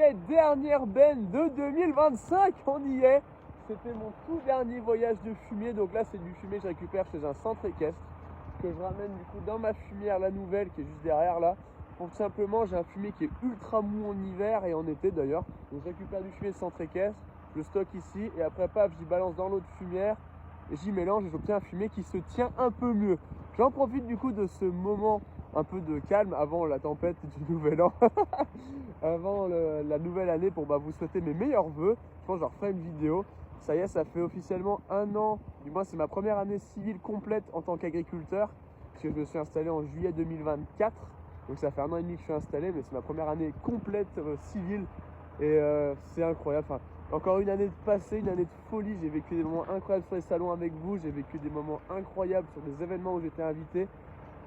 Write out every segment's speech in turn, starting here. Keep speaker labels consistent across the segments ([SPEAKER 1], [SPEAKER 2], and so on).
[SPEAKER 1] est, dernière benne de 2025, on y est. C'était mon tout dernier voyage de fumier, donc là c'est du fumier que je récupère chez un centre équestre, que je ramène du coup dans ma fumière, la nouvelle, qui est juste derrière là. Donc tout simplement j'ai un fumier qui est ultra mou en hiver et en été d'ailleurs. Donc je récupère du fumier de centre équestre, je le stocke ici et après paf, j'y balance dans l'autre fumière, et j'y mélange et j'obtiens un fumier qui se tient un peu mieux. J'en profite du coup de ce moment un peu de calme avant la tempête du nouvel an, avant la nouvelle année pour vous souhaiter mes meilleurs vœux. Je pense que je referai une vidéo. Ça y est, ça fait officiellement 1 an, du moins c'est ma première année civile complète en tant qu'agriculteur, puisque je me suis installé en juillet 2024. Donc ça fait 1 an et demi que je suis installé, mais c'est ma première année complète civile. Et c'est incroyable. Enfin, encore une année de passé, une année de folie. J'ai vécu des moments incroyables sur les salons avec vous. J'ai vécu des moments incroyables sur des événements où j'étais invité.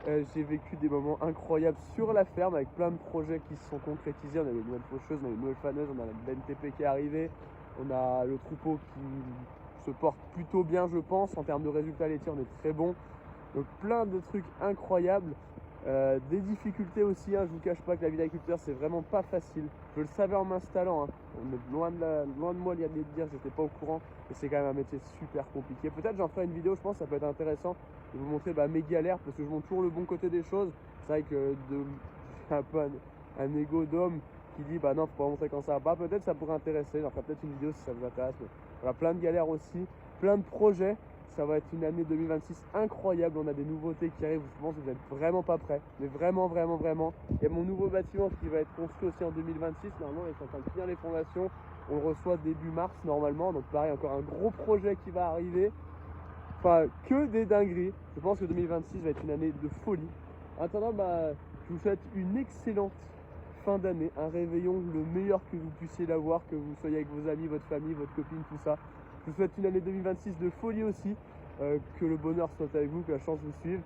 [SPEAKER 1] J'ai vécu des moments incroyables sur la ferme avec plein de projets qui se sont concrétisés. On a des nouvelles faucheuses, on a des nouvelles faneuses, on a la BNTP qui est arrivée. On a le troupeau qui se porte plutôt bien, je pense. En termes de résultats laitiers, on est très bon. Donc plein de trucs incroyables. Des difficultés aussi, hein. Je vous cache pas que la vie d'agriculteur c'est vraiment pas facile. Je le savais en m'installant, hein. Loin de moi l'idée de dire, j'étais pas au courant, et c'est quand même un métier super compliqué. Peut-être j'en ferai une vidéo, je pense que ça peut être intéressant de vous montrer mes galères, parce que je montre toujours le bon côté des choses. C'est vrai que j'ai un peu un ego d'homme qui dit non, faut pas montrer quand ça va pas. Peut-être ça pourrait intéresser, j'en ferai peut-être une vidéo si ça vous intéresse. Mais voilà, plein de galères aussi, plein de projets. Ça va être une année 2026 incroyable, on a des nouveautés qui arrivent, je pense que vous n'êtes vraiment pas prêts, mais vraiment. Il y a mon nouveau bâtiment qui va être construit aussi en 2026, normalement ils sont en train de finir les fondations, on le reçoit début mars normalement, donc pareil, encore un gros projet qui va arriver, enfin que des dingueries. Je pense que 2026 va être une année de folie. En attendant, je vous souhaite une excellente fin d'année, un réveillon le meilleur que vous puissiez l'avoir, que vous soyez avec vos amis, votre famille, votre copine, tout ça. Je vous souhaite une année 2026 de folie aussi, que le bonheur soit avec vous, que la chance vous suive.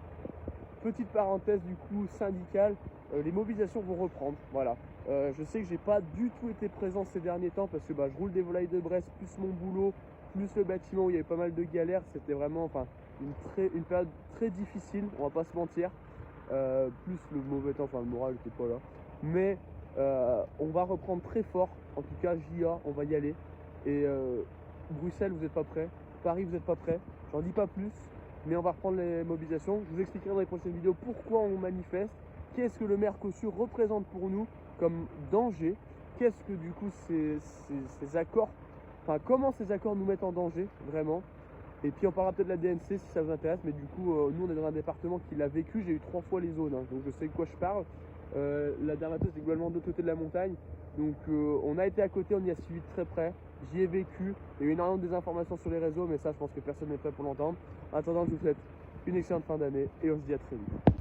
[SPEAKER 1] Petite parenthèse du coup syndicale, les mobilisations vont reprendre, voilà. Je sais que j'ai pas du tout été présent ces derniers temps parce que je roule des volailles de Bresse, plus mon boulot, plus le bâtiment où il y avait pas mal de galères. C'était vraiment une période très difficile, on va pas se mentir. Plus le mauvais temps, le moral n'était pas là. Mais on va reprendre très fort, en tout cas JA, on va y aller. Et Bruxelles, vous n'êtes pas prêts, Paris, vous n'êtes pas prêts, j'en dis pas plus, mais on va reprendre les mobilisations. Je vous expliquerai dans les prochaines vidéos pourquoi on manifeste, qu'est-ce que le Mercosur représente pour nous comme danger, qu'est-ce que du coup ces accords, comment ces accords nous mettent en danger, vraiment. Et puis on parlera peut-être de la DNC si ça vous intéresse, mais du coup nous on est dans un département qui l'a vécu, j'ai eu 3 fois les zones, hein, donc je sais de quoi je parle. La dermatose est globalement de l'autre côté de la montagne, donc on a été à côté, on y a suivi de très près, j'y ai vécu, il y a eu énormément de désinformations sur les réseaux, mais ça je pense que personne n'est prêt pour l'entendre. En attendant, je vous souhaite une excellente fin d'année et on se dit à très vite.